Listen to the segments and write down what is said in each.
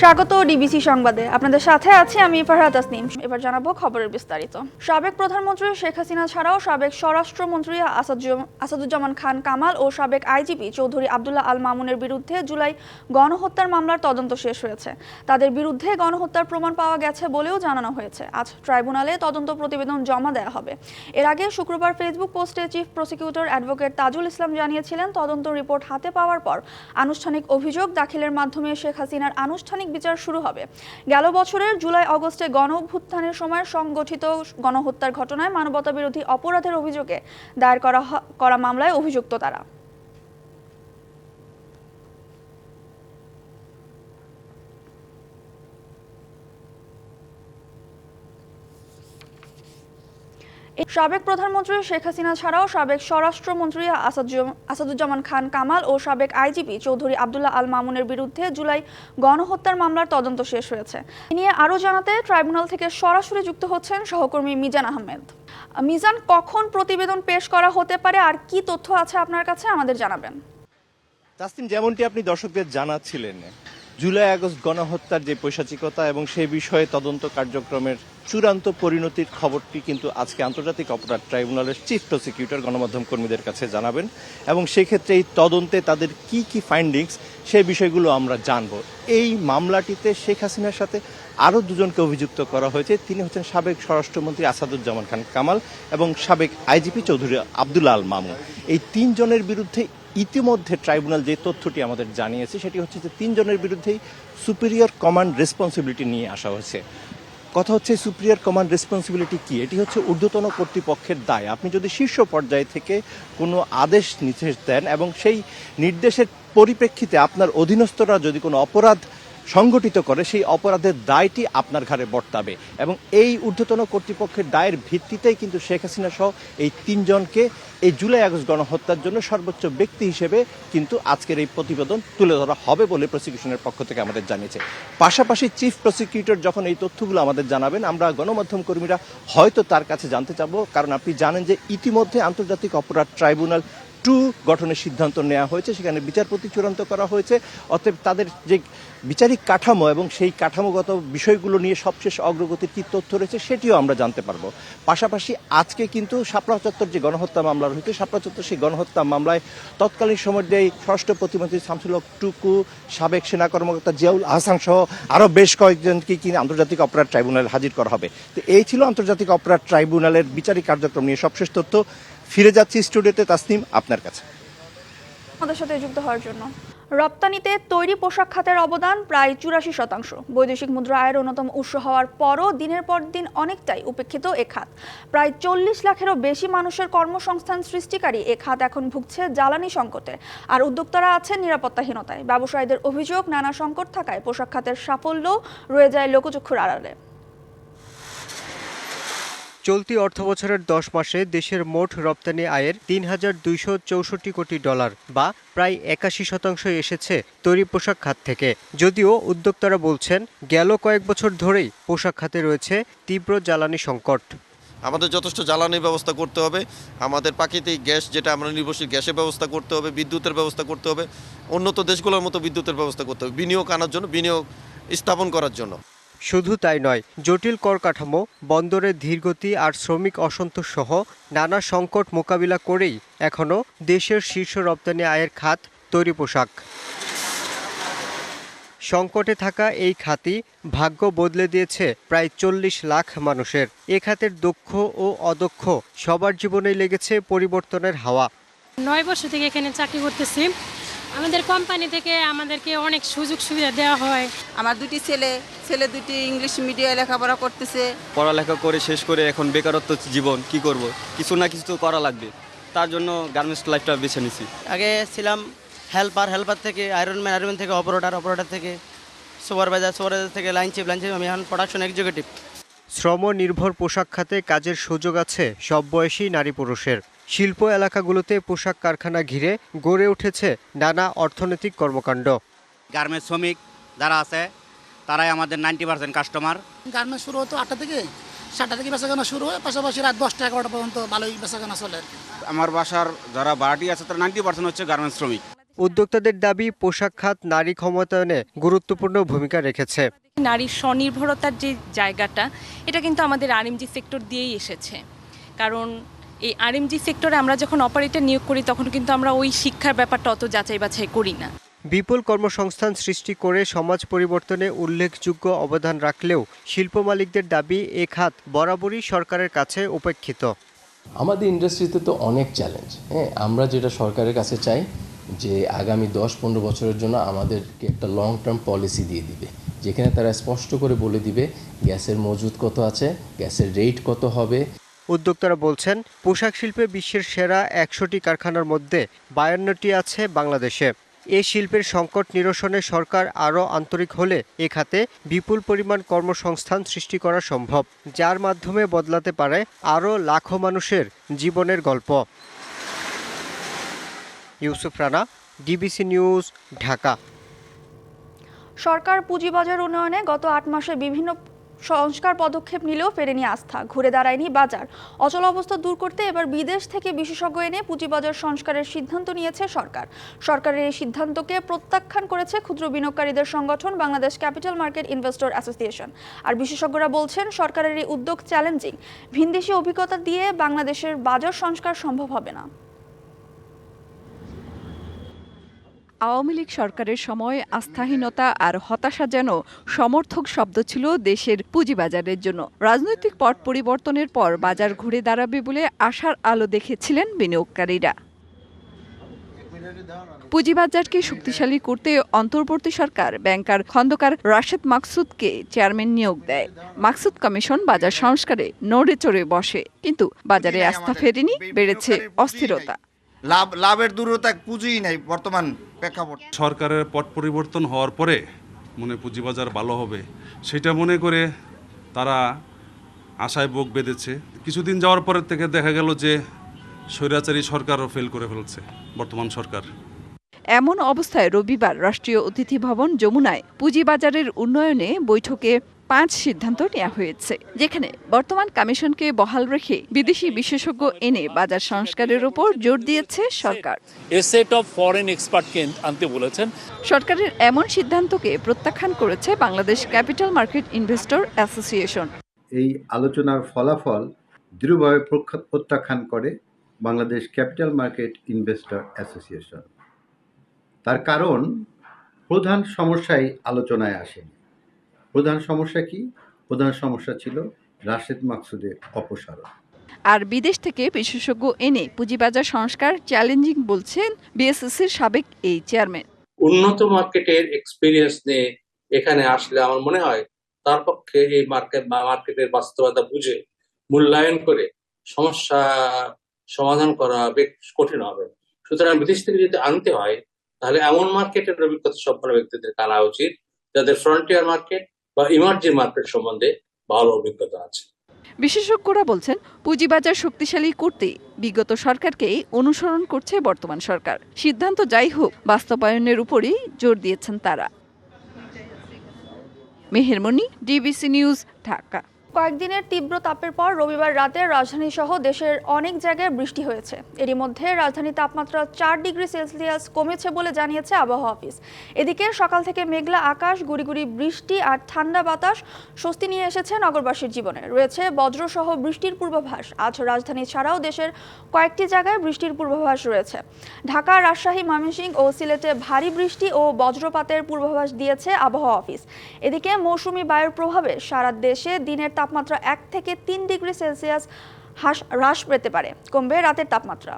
স্বাগত ডিবিসি সংবাদে। আপনাদের সাথে আছি আমি ফারহাদ তাসনিম। এবার জানাবো খবরের বিস্তারিত। সাবেক প্রধানমন্ত্রী শেখ হাসিনা ছাড়াও সাবেক স্বরাষ্ট্রমন্ত্রী আসাদুজ্জামান খান কামাল ও সাবেক আইজিপি চৌধুরী আব্দুল্লাহ আল মামুনের বিরুদ্ধে জুলাই গণহত্যার মামলার তদন্ত শেষ হয়েছে। তাদের বিরুদ্ধে গণহত্যার প্রমাণ পাওয়া গেছে বলেও জানানো হয়েছে। আজ ট্রাইব্যুনালে তদন্ত প্রতিবেদন জমা দেওয়া হবে। এর আগে শুক্রবার ফেসবুক পোস্টে chief prosecutor advocate Tajul Islam জানিয়েছিলেন, তদন্ত রিপোর্ট হাতে পাওয়ার পর আনুষ্ঠানিক অভিযোগ দাখিলের মাধ্যমে শেখ হাসিনার আনুষ্ঠানিক বিচার শুরু হবে। গেল বছরের জুলাই-আগস্টে গণ-অভ্যুত্থানের সময় সংগঠিত গণহত্যার ঘটনায় মানবতাবিরোধী অপরাধের অভিযোগে দায়ের করা মামলায় অভিযুক্ত তারা। সাবেক প্রধানমন্ত্রী শেখ হাসিনা ছাড়াও সাবেক স্বরাষ্ট্রমন্ত্রী আসাদুজ্জামান খান কামাল ও সাবেক আইজিপি চৌধুরী আব্দুল্লাহ আল মামুনের বিরুদ্ধে জুলাই গণহত্যার মামলার তদন্ত শেষ হয়েছে। এ নিয়ে আরও জানাতে ট্রাইব্যুনাল থেকে সরাসরি যুক্ত হচ্ছেন সহকর্মী মিজান আহমেদ। মিজান, কখন প্রতিবেদন পেশ করা হতে পারে আর কি তথ্য আছে আপনার কাছে আমাদের জানাবেন। তাসনিম, যেমনটি আপনি দর্শকদের জানাচ্ছিলেন, জুলাই আগস্ট গণহত্যার যে পৈশাচিকতা এবং সেই বিষয়ে তদন্ত কার্যক্রমের চূড়ান্ত পরিণতির খবরটি কিন্তু আজকে আন্তর্জাতিক অপরাধ ট্রাইব্যুনালের চিফ প্রসিকিউটর গণমাধ্যম কর্মীদের কাছে জানাবেন এবং সেক্ষেত্রে এই তদন্তে তাদের কি কি ফাইন্ডিংস সেই বিষয়গুলো আমরা জানব। এই মামলাটিতে শেখ হাসিনার সাথে আরও দুজনকে অভিযুক্ত করা হয়েছে। তিনি হচ্ছেন সাবেক স্বরাষ্ট্রমন্ত্রী আসাদুজ্জামান খান কামাল এবং সাবেক আইজিপি চৌধুরী আব্দুল্লাহ আল মামুন। এই তিনজনের বিরুদ্ধে ইতিমধ্যে ট্রাইব্যুনাল যে তথ্যটি আমাদের জানিয়েছে সেটি হচ্ছে যে তিনজনের বিরুদ্ধেই সুপিরিয়র কমান্ড রেসপন্সিবিলিটি নিয়ে আসা হয়েছে। কথা হচ্ছে সুপিরিয়র কমান্ড রেসপন্সিবিলিটি কি? এটি হচ্ছে ঊর্ধ্বতন কর্তৃপক্ষের দায়। আপনি যদি শীর্ষ পর্যায় থেকে কোনো আদেশ নির্দেশ দেন এবং সেই নির্দেশের পরিপ্রেক্ষিতে আপনার অধীনস্থরা যদি কোনো অপরাধ সংগঠিত করে, সেই অপরাধের দায়টি আপনার ঘাড়ে বর্তাবে এবং এই ঊর্ধ্বতন কর্তৃপক্ষের দায়ের ভিত্তিতেই কিন্তু শেখ হাসিনা সহ এই তিনজনকে এই জুলাই আগস্ট গণহত্যার জন্য সর্বোচ্চ ব্যক্তি হিসেবে কিন্তু আজকের এই প্রতিবেদন তুলে ধরা হবে বলে প্রসিকিউশনের পক্ষ থেকে আমাদের জানিয়েছে। পাশাপাশি চিফ প্রসিকিউটর যখন এই তথ্যগুলো আমাদের জানাবেন, আমরা গণমাধ্যম কর্মীরা হয়তো তার কাছে জানতে চাবো, কারণ আপনি জানেন যে ইতিমধ্যে আন্তর্জাতিক অপরাধ ট্রাইব্যুনাল 2 গঠনের সিদ্ধান্ত নেওয়া হয়েছে, সেখানে বিচারপতি চূড়ান্ত করা হয়েছে। অতএব তাদের যে বিচারিক কাঠামো এবং সেই কাঠামোগত বিষয়গুলো নিয়ে সবশেষ অগ্রগতির কী তথ্য রয়েছে সেটিও আমরা জানতে পারবো। পাশাপাশি আজকে কিন্তু শাপলা চত্বর যে গণহত্যা মামলা রয়েছে, শাপলা চত্বর সেই গণহত্যা মামলায় তৎকালীন সময়ের যে স্বরাষ্ট্র প্রতিমন্ত্রী শামসুল হক টুকু, সাবেক সেনা কর্মকর্তা জিয়াউল আহসান সহ আরও বেশ কয়েকজনকে কিন্তু আন্তর্জাতিক অপরাধ ট্রাইব্যুনালে হাজির করা হবে। তো এই ছিল আন্তর্জাতিক অপরাধ ট্রাইব্যুনালের বিচারিক কার্যক্রম নিয়ে সবশেষ তথ্য। ফিরে যাচ্ছি স্টুডিওতে তাসনিম, আপনার কাছে। আমাদের সাথে যুক্ত হওয়ার জন্য। রপ্তানিতে তৈরি পোশাক খাতের অবদান প্রায় 84%। বৈদেশিক মুদ্রা আয়ের অন্যতম উৎস হওয়ার পরও দিনের পর দিন অনেকটাই উপেক্ষিত এ খাত। প্রায় 40 লাখেরও বেশি মানুষের কর্মসংস্থান সৃষ্টিকারী এ খাত এখন ভুগছে জ্বালানি সংকটে, আর উদ্যোক্তারা আছেন নিরাপত্তাহীনতায়। ব্যবসায়ীদের অভিযোগ, নানা সংকট থাকায় পোশাক খাতের সাফল্য রয়ে যায় লোকচক্ষুর আড়ালে। চলতি অর্থবছরের 10 মাসে দেশের মোট রপ্তানি আয়ের $3,264 কোটি বা প্রায় 81% এসেছে তৈরি পোশাক খাত থেকে। যদিও উদ্যোক্তারা বলছেন, গেল কয়েক বছর ধরেই পোশাক খাতে রয়েছে তীব্র জ্বালানি সংকট। আমাদের যথেষ্ট জ্বালানির ব্যবস্থা করতে হবে, আমাদের প্রাকৃতিক গ্যাস যেটা আমরা নির্ভরশীল গ্যাসের ব্যবস্থা করতে হবে, বিদ্যুতের ব্যবস্থা করতে হবে, উন্নত দেশগুলোর মতো বিদ্যুতের ব্যবস্থা করতে হবে, বিনিয়োগ আনার জন্য, বিনিয়োগ স্থাপন করার জন্য। শুধু তাই নয়, জটিল কর কাঠামো, বন্দরের ধীরগতি আর শ্রমিক অসন্তোষ সহ নানা সংকট মোকাবিলা করেই এখনও দেশের শীর্ষ রপ্তানি আয়ের খাত তৈরি পোশাক। সংকটে থাকা এই খাতই ভাগ্য বদলে দিয়েছে প্রায় 40 লাখ মানুষের। এ খাতের দক্ষ ও অদক্ষ সবার জীবনেই লেগেছে পরিবর্তনের হাওয়া। 9 বছর থেকে এখানে চাকরি করতেছি। আমাদের কোম্পানি থেকে আমাদেরকে অনেক সুযোগ সুবিধা দেওয়া হয়। আমার দুটি ছেলে দুটি ইংলিশ মিডিয়ামে লেখাপড়া করতেছে। পড়ালেখা করে শেষ করে এখন বেকারত্ব জীবন, কি করব, কিছু না কিছু তো করা লাগবে, তার জন্য গার্মেন্টস লাইফটা বেছে নিছি। আগে ছিলাম হেল্পার থেকে আয়রনম্যান থেকে অপারেটর থেকে সুপারভাইজার থেকে লাইন চিফ, আমি এখন প্রোডাকশন এক্সিকিউটিভ। শ্রম নির্ভর পোশাক খাতে কাজের সুযোগ আছে সব বয়সী নারী পুরুষের। শিল্প এলাকাগুলোতে পোশাক কারখানা ঘিরে গড়ে উঠেছে নানা অর্থনৈতিক কর্মকাণ্ড। গার্মেন্টস শ্রমিক যারা আছে তারাই আমাদের 90% কাস্টমার। গার্মেন্টস শুরু হতো 8টা থেকে, 7টা থেকে বেচাকেনা শুরু হয়, পাশাপাশি রাত 10টা-11টা পর্যন্ত ভালোই বেচাকেনা চলে। আমার বাসার যারা ভাড়াটি আছে তারা 90% হচ্ছে গার্মেন্টস শ্রমিক। উদ্যোক্তাদের দাবি পোশাক খাত নারী ক্ষমতায়নে গুরুত্বপূর্ণ ভূমিকা রেখেছে। নারীর স্বনির্ভরতার যে জায়গাটা, এটা কিন্তু আমাদের আরএমজি সেক্টর দিয়েই এসেছে। কারণ এই আরএমজি সেক্টরে আমরা যখন অপারেটর নিয়োগ করি তখন কিন্তু আমরা ওই শিক্ষার ব্যাপারটা অত যাচাই বাছাই করি না। বিপুল কর্মসংস্থান সৃষ্টি করে সমাজ পরিবর্তনে উল্লেখযোগ্য অবদান রাখলেও শিল্প মালিকদের দাবি এ খাত বরাবরই সরকারের কাছে উপেক্ষিত। আমাদের ইন্ডাস্ট্রিতে তো অনেক চ্যালেঞ্জ। আমরা যেটা সরকারের কাছে চাই যে আগামী 10-15 বছরের জন্য আমাদেরকে একটা লং টার্ম পলিসি দিয়ে দিবে, যেখানে তারা স্পষ্ট করে বলে দিবে গ্যাসের মজুদ কত আছে, গ্যাসের রেট কত হবে। উদ্যোক্তারা বলছেন পোশাক শিল্পে বিশ্বের সেরা 100টি কারখানার মধ্যে 52টি আছে বাংলাদেশে। এ শিল্পের সংকট নিরসনে সরকার আরও আন্তরিক হলে এ খাতে বিপুল পরিমাণ কর্মসংস্থান সৃষ্টি করা সম্ভব, যার মাধ্যমে বদলাতে পারে আরও লাখো মানুষের জীবনের গল্প। Yusuf Rana, DBC news, Dhaka. সরকার পুঁজিবাজার উন্নয়নে গত 8 মাসে বিভিন্ন সংস্কার পদক্ষেপ নিলেও ফেরেনি আস্থা, ঘুরে দাঁড়ায়নি বাজার। অচল অবস্থা দূর করতে এবার বিদেশ থেকে বিশেষজ্ঞ এনে পুঁজিবাজার সংস্কারের সিদ্ধান্ত নিয়েছে সরকার। সরকারের এই সিদ্ধান্তকে প্রত্যাখ্যান করেছে ক্ষুদ্র বিনিয়োগকারীদের সংগঠন Bangladesh capital market investor association. আর বিশেষজ্ঞরা বলছেন সরকারের এই উদ্যোগ চ্যালেঞ্জিং, ভিনদেশি অভিজ্ঞতা দিয়ে বাংলাদেশের বাজার সংস্কার সম্ভব হবে না। আওয়ামী লীগ সরকারের সময় আস্থাহীনতা আর হতাশা যেন সমর্থক শব্দ ছিল দেশের পুঁজিবাজারের জন্য। রাজনৈতিক পট পরিবর্তনের পর বাজার ঘুরে দাঁড়াবে বলে আশার আলো দেখেছিলেন বিনিয়োগকারীরা। পুঁজিবাজারকে শক্তিশালী করতে অন্তর্বর্তী সরকার ব্যাংকার খন্দকার রাশেদ মাকসুদকে চেয়ারম্যান নিয়োগ দেয়। মাকসুদ কমিশন বাজার সংস্কারে নড়ে চড়ে বসে, কিন্তু বাজারে আস্থা ফেরেনি, বেড়েছে অস্থিরতা। লাভের দূরতা পুঁজিই নাই বর্তমান প্রেক্ষাপট। সরকারের পট পরিবর্তন হওয়ার পরে পুঁজিবাজার ভালো হবে সেটা মনে করে তারা আশায় বুক বেঁধেছে। কিছুদিন যাওয়ার পরের থেকে দেখা গেল যে স্বৈরাচারী সরকারও ফেল করে ফেলছে বর্তমান সরকার। এমন অবস্থায় রবিবার রাষ্ট্রীয় অতিথি ভবন যমুনায় পুঁজিবাজারের উন্নয়নে বৈঠকে 5 সিদ্ধান্ত নেওয়া হয়েছে, যেখানে বর্তমান কমিশনকে বহাল রেখে বিদেশি বিশেষজ্ঞ এনে বাজার সংস্কারের উপর জোর দিয়েছে সরকার। এ সেট অফ ফরেন এক্সপার্টকে আনতে বলেছেন। সরকারের এমন সিদ্ধান্তকে প্রত্যাখ্যান করেছে Bangladesh capital market investor association. এই আলোচনার ফলাফল দৃঢ়ভাবে প্রত্যাখ্যান করে Bangladesh capital market investor association. তার কারণ প্রধান সমস্যাই আলোচনায় আসেনি। প্রধান সমস্যা কি? প্রধান সমস্যা ছিল রাশেদ মাকসুদের অপসারণ। আর বিদেশ থেকে বিশেষজ্ঞ এনে পুঁজিবাজার সংস্কার চ্যালেঞ্জিং বলছেন বিএসসিসির সাবেক এই চেয়ারম্যান। উন্নত মার্কেটের এক্সপেরিয়েন্স নিয়ে এখানে আসলে আমার মনে হয় তার পক্ষে এই মার্কেটের বাস্তবতা বুঝে মূল্যায়ন করে সমস্যা সমাধান করা বেশ কঠিন হবে। সুতরাং বিদেশ থেকে যদি আনতে হয় তাহলে এমন মার্কেটের অভিজ্ঞতা সম্পন্ন ব্যক্তিদের আনা উচিত যাদের ফ্রন্টিয়ার মার্কেট বা ইমার্জিং মার্কেট সম্বন্ধে ভালো অভিজ্ঞতা আছে। বিশেষজ্ঞরা বলছেন পুঁজিবাজার শক্তিশালী করতে বিগত সরকারকেই অনুসরণ করছে বর্তমান সরকার। সিদ্ধান্ত যাই হোক, বাস্তবায়নের উপরই জোর দিয়েছেন তারা। মেহেরমনি, ডিবিসি নিউজ, ঢাকা। কয়েকদিনের তীব্র তাপের পর রবিবার রাতে রাজধানী সহ দেশের অনেক জায়গায় বৃষ্টি হয়েছে। এরই মধ্যে রাজধানীর তাপমাত্রা 4 ডিগ্রি সেলসিয়াস কমেছে বলে জানিয়েছে আবহাওয়া অফিস। এদিকে সকাল থেকে মেঘলা আকাশ, গুড়ি বৃষ্টি আর ঠান্ডা বাতাস স্বস্তি নিয়ে এসেছে নগরবাসীর জীবনে। রয়েছে বজ্রসহ বৃষ্টির পূর্বাভাস। আজ রাজধানী ছাড়াও দেশের কয়েকটি জায়গায় বৃষ্টির পূর্বাভাস রয়েছে। ঢাকা, রাজশাহী, ময়মনসিংহ ও সিলেটে ভারী বৃষ্টি ও বজ্রপাতের পূর্বাভাস দিয়েছে আবহাওয়া অফিস। এদিকে মৌসুমি বায়ুর প্রভাবে সারা দেশে দিনের তাপমাত্রা 1 থেকে 3 ডিগ্রি সেলসিয়াস হ্রাস পেতে পারে। কমবে রাতের তাপমাত্রা।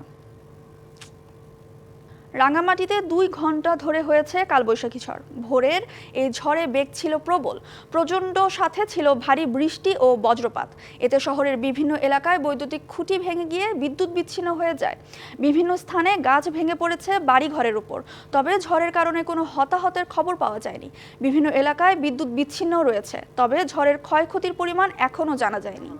রাঙামাটিতে 2 ঘন্টা ধরে হয়েছে কালবৈশাখী ঝড়। ভোরের এই ঝড়ে বেগ ছিল প্রবল, প্রচণ্ড সাথে ছিল ভারী বৃষ্টি ও বজ্রপাত। এতে শহরের বিভিন্ন এলাকায় বৈদ্যুতিক খুঁটি ভেঙে গিয়ে বিদ্যুৎ বিচ্ছিন্ন হয়ে যায়। বিভিন্ন স্থানে গাছ ভেঙে পড়েছে বাড়িঘরের উপর। তবে ঝড়ের কারণে কোনো হতাহতের খবর পাওয়া যায়নি। বিভিন্ন এলাকায় বিদ্যুৎ বিচ্ছিন্ন রয়েছে, তবে ঝড়ের ক্ষয়ক্ষতির পরিমাণ এখনও জানা যায়নি।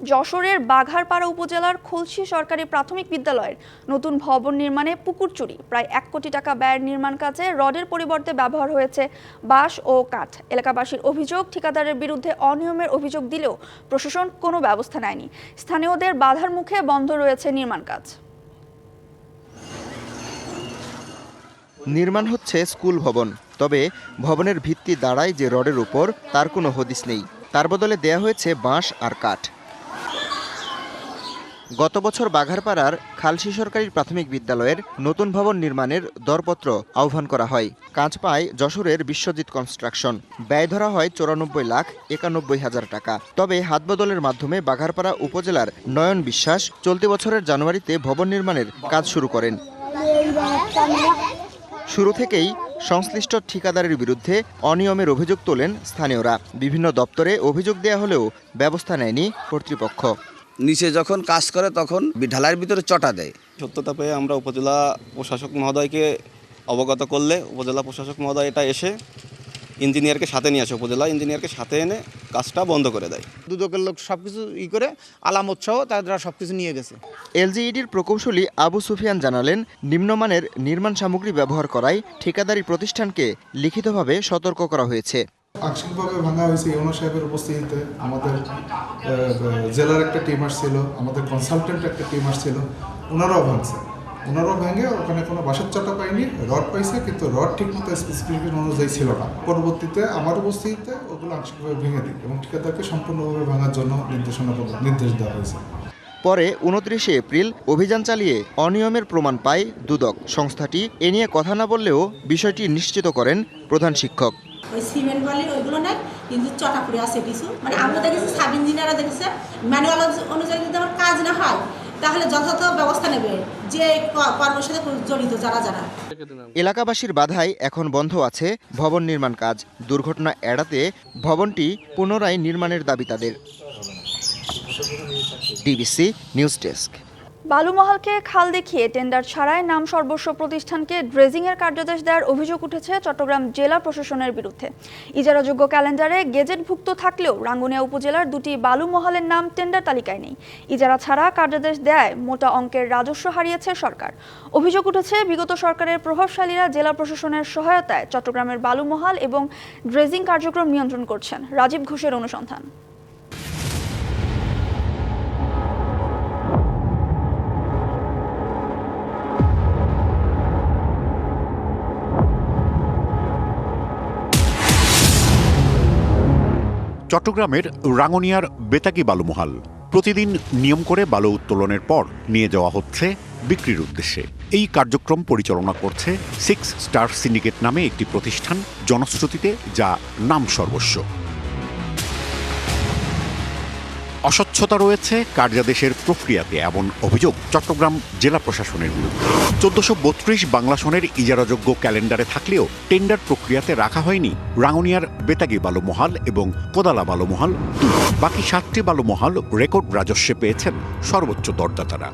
যশোরের বাঘারপাড়া উপজেলার খুলশী সরকারি প্রাথমিক বিদ্যালয়ের নতুন ভবন নির্মাণে পুকুর চুরি, প্রায় 1 কোটি টাকা ব্যয়ের নির্মাণ কাজে রডের পরিবর্তে ব্যবহার হয়েছে বাঁশ ও কাঠ। এলাকাবাসীর অভিযোগ, ঠিকাদারের বিরুদ্ধে অনিয়মের অভিযোগ দিলেও প্রশাসন কোনো ব্যবস্থা নেয়নি। স্থানীয়দের বাধার মুখে বন্ধ রয়েছে নির্মাণ কাজ। নির্মাণ হচ্ছে স্কুল ভবন, তবে ভবনের ভিত্তি দাঁড়ায় যে রডের উপর তার কোনো হদিস নেই। তার বদলে দেয়া হয়েছে বাঁশ আর কাঠ। গত বছর বাঘারপাড়ার খালশী সরকারি প্রাথমিক বিদ্যালয়ের নতুন ভবন নির্মাণের দরপত্র আহ্বান করা হয়। কাজ পায় যশোরের বিশ্বজিৎ কনস্ট্রাকশন। ব্যয় ধরা হয় 94,91,000 টাকা। তবে হাতবদলের মাধ্যমে বাঘারপাড়া উপজেলার নয়ন বিশ্বাস চলতি বছরের জানুয়ারিতে ভবন নির্মাণের কাজ শুরু করেন। শুরু থেকেই সংশ্লিষ্ট ঠিকাদারের বিরুদ্ধে অনিয়মের অভিযোগ তোলেন স্থানীয়রা। বিভিন্ন দপ্তরে অভিযোগ দেয়া হলেও ব্যবস্থা নেয়নি কর্তৃপক্ষ। নিচে যখন কাজ করে তখন ঢালাইয়ের ভিতরে চটা দেয়। সত্যতা পেয়ে আমরা উপজেলা প্রশাসক মহোদয়কে অবগত করলে উপজেলা প্রশাসক মহোদয় এটা এসে ইঞ্জিনিয়ারকে সাথে নিয়ে আসে, উপজেলা ইঞ্জিনিয়ারকে সাথে এনে কাজটা বন্ধ করে দেয়। দুদকের লোক সবকিছু করে আলামত সহ তারা সবকিছু নিয়ে গেছে। এলজিইডির প্রকৌশলী আবু সুফিয়ান জানালেন, নিম্নমানের নির্মাণ সামগ্রী ব্যবহার করায় ঠিকাদারি প্রতিষ্ঠানকে লিখিতভাবে সতর্ক করা হয়েছে। আংশিকভাবে ভাঙা হয়েছে ইউনো সাহেবের উপস্থিতিতে। আমাদের জেলার একটা টিম আসছিল, আমাদের কনসালটেন্ট একটা টিম আসছিল, ওনারাও ভাঙছে। ওনারাও ভেঙে ওখানে কোনো বাঁশের চাটা পাইনি, রড পাইছে, কিন্তু রড ঠিকমতো স্পেসিফিকেশন অনুযায়ী ছিল না। পরবর্তীতে আমার উপস্থিতিতে ওগুলো আংশিকভাবে ভেঙে দিই এবং ঠিকাদারকে সম্পূর্ণভাবে ভাঙার জন্য নির্দেশ দেওয়া হয়েছে। পরে 29শে এপ্রিল অভিযান চালিয়ে অনিয়মের প্রমাণ পায় দুদক। সংস্থাটি এ নিয়ে কথা না বললেও বিষয়টি নিশ্চিত করেন প্রধান শিক্ষক। ওই সিমেন্ট বালির ওইগুলো নাই, কিন্তু চটা পড়ে আছে কিছু। মানে আমরা দেখেছি, সাব ইঞ্জিনিয়াররা দেখেছে, ম্যানুয়াল অনুযায়ী যদি আমার কাজ না হয় তাহলে যথাযথ ব্যবস্থা নেবে যে কর্মের সাথে জড়িত যারা। এলাকাবাসীর বাধায় এখন বন্ধ আছে ভবন নির্মাণ কাজ। দুর্ঘটনা এড়াতে ভবনটি পুনরায় নির্মাণের দাবি তাদের। DBC news desk. বালুমহালকে খাল দেখিয়ে টেন্ডার ছাড়াই নাম সর্বস্ব প্রতিষ্ঠানকে ড্রেজিংয়ের কার্যাদেশ দেওয়ার অভিযোগ উঠেছে চট্টগ্রাম জেলা প্রশাসনের বিরুদ্ধে। ইজারাযোগ্য ক্যালেন্ডারে গেজেটভুক্ত থাকলেও রাঙ্গুনিয়া উপজেলার 2টি বালুমহালের নাম টেন্ডার তালিকায় নেই। ইজারা ছাড়া কার্যাদেশ দেয়ায় মোটা অঙ্কের রাজস্ব হারিয়েছে সরকার। অভিযোগ উঠেছে, বিগত সরকারের প্রভাবশালীরা জেলা প্রশাসনের সহায়তায় চট্টগ্রামের বালুমহাল এবং ড্রেজিং কার্যক্রম নিয়ন্ত্রণ করছেন। রাজীব ঘোষের অনুসন্ধান। চট্টগ্রামের রাঙ্গুনিয়ার বেতাগী বালুমহাল প্রতিদিন নিয়ম করে বালু উত্তোলনের পর নিয়ে যাওয়া হচ্ছে বিক্রির উদ্দেশ্যে। এই কার্যক্রম পরিচালনা করছে 6 স্টার সিন্ডিকেট নামে একটি প্রতিষ্ঠান, জনশ্রুতিতে যা নাম সর্বস্ব। অস্বচ্ছতা রয়েছে কার্যাদেশের প্রক্রিয়াতে, এমন অভিযোগ চট্টগ্রাম জেলা প্রশাসনের বিরুদ্ধে। 1432 বাংলা সনের ইজারাযোগ্য ক্যালেন্ডারে থাকলেও টেন্ডার প্রক্রিয়াতে রাখা হয়নি রাঙ্গুনিয়ার বেতাগী বালুমহাল এবং কোদালা বালুমহাল 2। বাকি 7টি বালুমহাল রেকর্ড রাজস্বে পেয়েছেন সর্বোচ্চ দরদাতারা।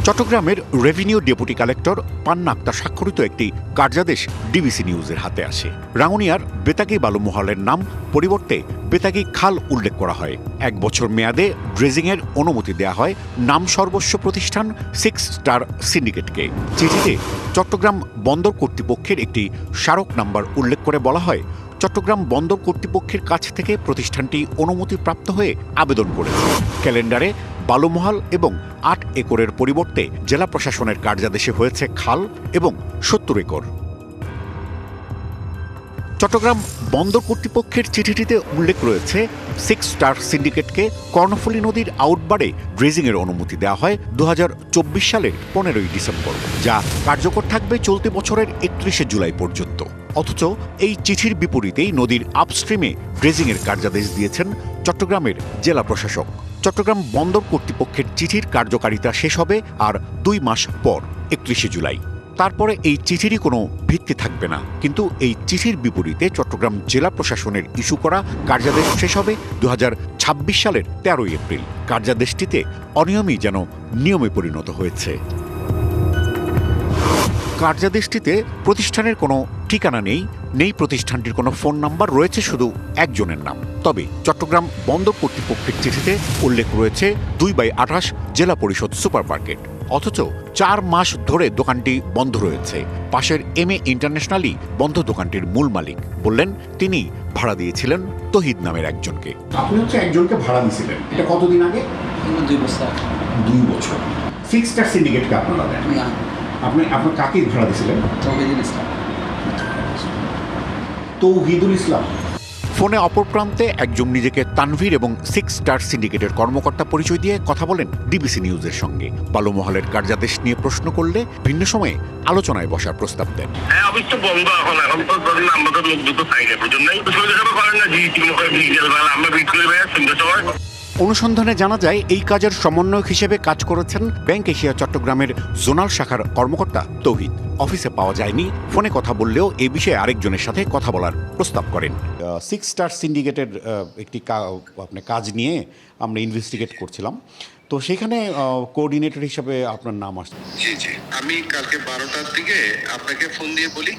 চট্টগ্রামের রেভিনিউ ডেপুটি কালেক্টর পান্না আক্তার স্বাক্ষরিত একটি কার্যাদেশ ডিবিসি নিউজের হাতে আসে। রাঙ্গুনিয়ার বেতাগী বালুমহালের নাম পরিবর্তে বেতাগী খাল উল্লেখ করা হয়। 1 বছর মেয়াদে ড্রেজিংয়ের অনুমতি দেয়া হয় নাম সর্বস্ব প্রতিষ্ঠান 6 স্টার সিন্ডিকেটকে। চিঠিতে চট্টগ্রাম বন্দর কর্তৃপক্ষের একটি স্মারক নাম্বার উল্লেখ করে বলা হয়, চট্টগ্রাম বন্দর কর্তৃপক্ষের কাছ থেকে প্রতিষ্ঠানটি অনুমতিপ্রাপ্ত হয়ে আবেদন করেছে। ক্যালেন্ডারে বালুমহাল এবং 8 একরের পরিবর্তে জেলা প্রশাসনের কার্যাদেশে হয়েছে খাল এবং 70 একর। চট্টগ্রাম বন্দর কর্তৃপক্ষের চিঠিটিতে উল্লেখ রয়েছে 6 স্টার সিন্ডিকেটকে কর্ণফুলী নদীর আউটবারে ড্রেজিংয়ের অনুমতি দেওয়া হয় 2024 সালের 15ই ডিসেম্বর, যা কার্যকর থাকবে চলতি বছরের 31শে জুলাই পর্যন্ত। অথচ এই চিঠির বিপরীতেই নদীর আপস্ট্রিমে ড্রেজিংয়ের কার্যাদেশ দিয়েছেন চট্টগ্রামের জেলা প্রশাসক। চট্টগ্রাম বন্দর কর্তৃপক্ষের চিঠির কার্যকারিতা শেষ হবে আর 2 মাস পর 31শে জুলাই। তারপরে এই চিঠিরই কোনো ভিত্তি থাকবে না। কিন্তু এই চিঠির বিপরীতে চট্টগ্রাম জেলা প্রশাসনের ইস্যু করা কার্যাদেশ শেষ হবে 2026 সালের 13ই এপ্রিল। কার্যাদেশটিতে অনিয়মই যেন নিয়মে পরিণত হয়েছে। কার্যাদেশটিতে প্রতিষ্ঠানের কোনো ঠিকানা নেই, নেই প্রতিষ্ঠানটির কোনো ফোন নাম্বার, রয়েছে শুধু একজনের নাম। তবে চট্টগ্রাম বন্দর কর্তৃপক্ষের চিঠিতে উল্লেখ রয়েছে 2/28 জেলা পরিষদ সুপার মার্কেট, অথচ 4 মাস ধরে দোকানটি বন্ধ রয়েছে। পাশের MA ইন্টারন্যাশনালই বন্ধ দোকানটির মূল মালিক। বললেন তিনি ভাড়া দিয়েছিলেন তহিদ নামের একজনকে। আপনি হচ্ছে একজনকে ভাড়া দিয়েছিলেন, এটা কতদিন আগে? 2 বছর। 2 বছর। 6 স্টার সিন্ডিকেটকে আপনারা দেন? আপনার কাকে ভাড়া দিয়েছিলেন? তৌহিদুল ইসলাম। ফোনে অপর প্রান্তে একজন নিজেকে তানভীর এবং 6 স্টার সিন্ডিকেটের কর্মকর্তা পরিচয় দিয়ে কথা বলেন ডিবিসি নিউজের সঙ্গে। বালুমহলের কার্যাদেশ নিয়ে প্রশ্ন করলে ভিন্ন সময়ে আলোচনায় বসার প্রস্তাব দেন। অনুসন্ধানে জানা যায় এই কাজের সমন্বয়ক হিসেবে কাজ করেছেন ব্যাংক এশিয়া চট্টগ্রামের জোনাল শাখার কর্মকর্তা তৌহিদ। অফিসে পাওয়া যায়নি, ফোনে কথা বললেও এই বিষয়ে আরেকজনের সাথে কথা বলার প্রস্তাব করেন। 6 স্টার সিন্ডিকেটের একটি কাজ নিয়ে আমরা ইনভেস্টিগেট করছিলাম, তো সেখানে কোঅর্ডিনেটর হিসেবে আপনার নাম আসছে। জি জি, আমি কালকে 12টার দিকে আপনাকে ফোন দিয়ে বলি।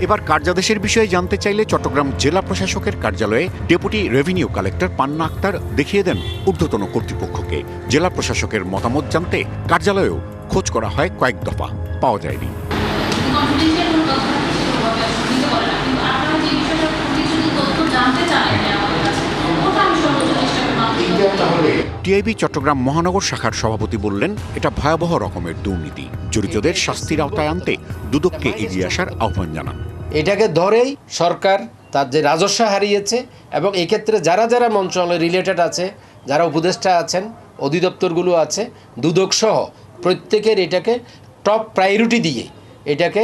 এবার কার্যাদেশের বিষয়ে জানতে চাইলে চট্টগ্রাম জেলা প্রশাসকের কার্যালয়ে ডেপুটি রেভিনিউ কালেক্টর পান্না আক্তার দেখিয়ে দেন ঊর্ধ্বতন কর্তৃপক্ষকে। জেলা প্রশাসকের মতামত জানতে কার্যালয়েও খোঁজ করা হয় কয়েক দফা, পাওয়া যায়নি। টিআইবি চট্টগ্রাম মহানগর শাখার সভাপতি বললেন, এটা ভয়াবহ রকমের দুর্নীতি। জড়িতদের শাস্তির আওতায় আনতে দুদককে এগিয়ে আসার আহ্বান জানান। এটাকে ধরেই সরকার তার যে রাজস্ব হারিয়েছে এবং এক্ষেত্রে যারা যারা মন্ত্রণালয় রিলেটেড আছে, যারা উপদেষ্টা আছেন, অধিদপ্তরগুলো আছে, দুদক সহ প্রত্যেকের এটাকে টপ প্রায়োরিটি দিয়ে এটাকে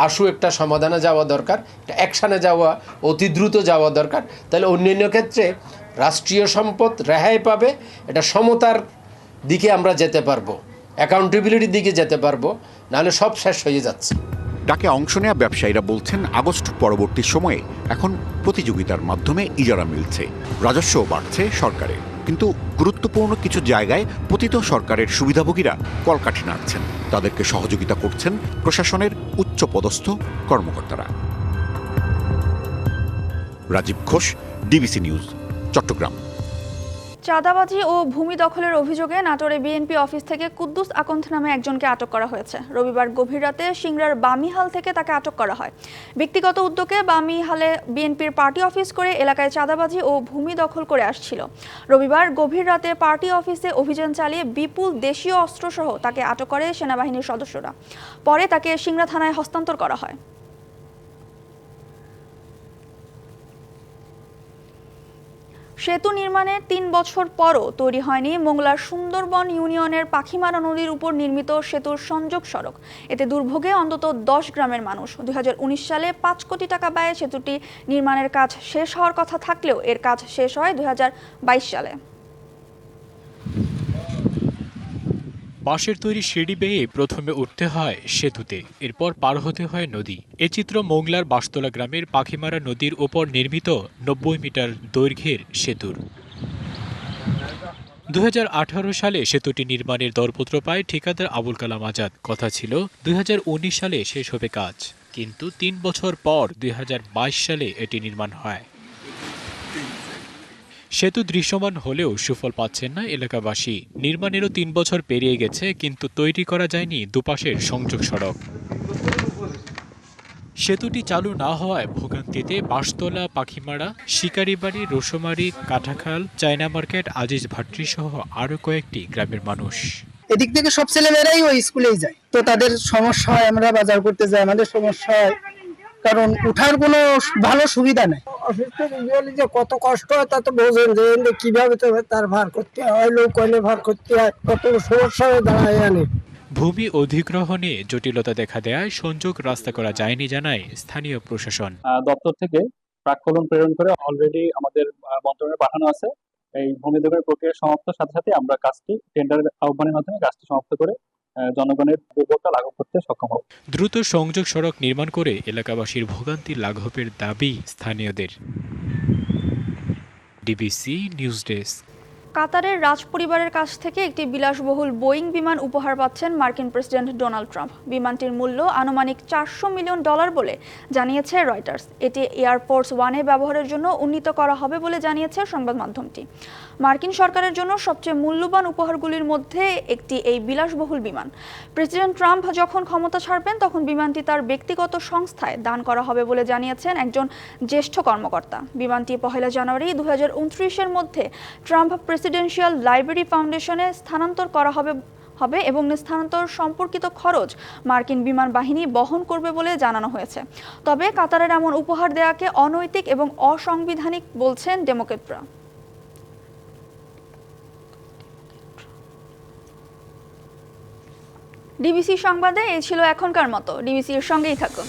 আশু একটা সমাধানে যাওয়া দরকার, এটা অ্যাকশানে যাওয়া অতি দ্রুত যাওয়া দরকার। তাহলে অন্যান্য ক্ষেত্রে রাষ্ট্রীয় সম্পদ রেহাই পাবে, এটা সমতার দিকে আমরা যেতে পারবো, অ্যাকাউন্টেবিলিটির দিকে যেতে পারবো, নাহলে সব শেষ হয়ে যাচ্ছে। ডাকে অংশ নেওয়া ব্যবসায়ীরা বলছেন, আগস্ট পরবর্তী সময়ে এখন প্রতিযোগিতার মাধ্যমে ইজারা মিলছে, রাজস্বও বাড়ছে সরকারের, কিন্তু গুরুত্বপূর্ণ কিছু জায়গায় পতিত সরকারের সুবিধাভোগীরা কলকাঠি নাড়ছেন। তাদেরকে সহযোগিতা করছেন প্রশাসনের উচ্চপদস্থ কর্মকর্তারা। Rajib Ghosh, DBC news, Chittagong. চাঁদাবাজি ও ভূমি দখলের অভিযোগে নাটোরে বিএনপি অফিস থেকে কুদ্দুস আকন্থ নামে একজনকে আটক করা হয়েছে। রবিবার গভীর রাতে সিংড়ার বামিহাল থেকে তাকে আটক করা হয়। ব্যক্তিগত উদ্যোগে বামিহালে বিএনপির পার্টি অফিস করে এলাকায় চাঁদাবাজি ও ভূমি দখল করে আসছিল। রবিবার গভীর রাতে পার্টি অফিসে অভিযান চালিয়ে বিপুল দেশীয় অস্ত্রসহ তাকে আটক করে সেনাবাহিনীর সদস্যরা। পরে তাকে সিংড়া থানায় হস্তান্তর করা হয়। সেতু নির্মাণের 3 বছর পরও তৈরি হয়নি মোংলার সুন্দরবন ইউনিয়নের পাখিমারা নদীর উপর নির্মিত সেতুর সংযোগ সড়ক। এতে দুর্ভোগে অন্তত 10 গ্রামের মানুষ। 2019 সালে 5 কোটি টাকা ব্যয়ে সেতুটি নির্মাণের কাজ শেষ হওয়ার কথা থাকলেও এর কাজ শেষ হয় 2022 সালে। বাঁশের তৈরি সিঁড়ি বেয়ে প্রথমে উঠতে হয় সেতুতে, এরপর পার হতে হয় নদী। এ চিত্র মোংলার বাঁশতলা গ্রামের পাখিমারা নদীর ওপর নির্মিত 90 মিটার দৈর্ঘ্যের সেতুর। 2018 সালে সেতুটি নির্মাণের দরপত্র পায় ঠিকাদার আবুল কালাম আজাদ। কথা ছিল 2019 সালে শেষ হবে কাজ, কিন্তু 3 বছর পর 2022 সালে এটি নির্মাণ হয়। সেতু দৃশ্যমান হলেও সুফল পাচ্ছেন না এলাকাবাসী। নির্মাণেরও 3 বছর পেরিয়ে গেছে, কিন্তু তৈরি করা যায়নি দুপাশের সংযোগ সড়ক। সেতুটি চালু না হওয়ায় ভোগান্তিতে বাঁশতলা, পাখিমারা, শিকারিবাড়ি, রসুমারি, কাঁঠাখাল, চায়না মার্কেট, আজিজ ভাট্রি সহ আরও কয়েকটি গ্রামের মানুষ। এদিক থেকে সব ছেলেমেয়েরাই ওই স্কুলেই যায়, তো তাদের সমস্যা হয়। আমরা বাজার করতে যাই, আমাদের সমস্যা হয়, কারণ উঠার কোনো ভালো সুবিধা নেই। অসুস্থ যে কত কষ্ট হয় তা তো বোঝেন, যে কিভাবে তার ভার করতে হয়, লোক কইলে ভার করতে হয়, কত সমস্যা দাঁড়ায় আনে। ভূমি অধিগ্রহণে জটিলতা দেখা দেয় সংযোগ রাস্তা করা যায়নি জানায় স্থানীয় প্রশাসন। দপ্তর থেকে প্রাক্কলন প্রেরণ করে অলরেডি আমাদের মন্ত্রণালয়ে পাঠানো আছে। এই ভূমি অধিগ্রহণ প্রক্রিয়া সমাপ্তর সাথে সাথে আমরা কাজটি টেন্ডারের আহ্বানের মাধ্যমে কাজটি সমাপ্ত করে জনগণের উপকার লাঘব করতে সক্ষম হব। দ্রুত সংযোগ সড়ক নির্মাণ করে এলাকাবাসীর ভোগান্তি লাঘবের দাবি স্থানীয়দের। DBC news desk. কাতারের রাজ পরিবারের কাছ থেকে একটি বিলাসবহুল বোয়িং বিমান উপহার পাচ্ছেন মার্কিন প্রেসিডেন্ট ডোনাল্ড ট্রাম্প। বিমানটির মূল্য আনুমানিক $400 মিলিয়ন বলে জানিয়েছে রয়টার্স। এটি এয়ারফোর্স ওয়ানে ব্যবহারের জন্য উন্নীত করা হবে বলে জানিয়েছে সংবাদ মাধ্যমটি। মার্কিন সরকারের জন্য সবচেয়ে মূল্যবান উপহারগুলির মধ্যে একটি এই বিলাসবহুল বিমান। প্রেসিডেন্ট ট্রাম্প যখন ক্ষমতা ছাড়বেন তখন বিমানটি তার ব্যক্তিগত সংস্থায় দান করা হবে বলে জানিয়েছেন একজন জ্যেষ্ঠ কর্মকর্তা। বিমানটি 1 জানুয়ারি 2029-এর মধ্যে ট্রাম্প প্রেসিডেন্সিয়াল লাইব্রেরি ফাউন্ডেশনে স্থানান্তর করা হবে এবং স্থানান্তর সম্পর্কিত খরচ মার্কিন বিমান বাহিনী বহন করবে বলে জানানো হয়েছে। তবে কাতারের এমন উপহার দেওয়াকে অনৈতিক এবং অসাংবিধানিক বলছেন ডেমোক্র্যাটরা। ডিবিসি সংবাদে এই ছিল এখনকার মতো। ডিবিসির সঙ্গেই থাকুন।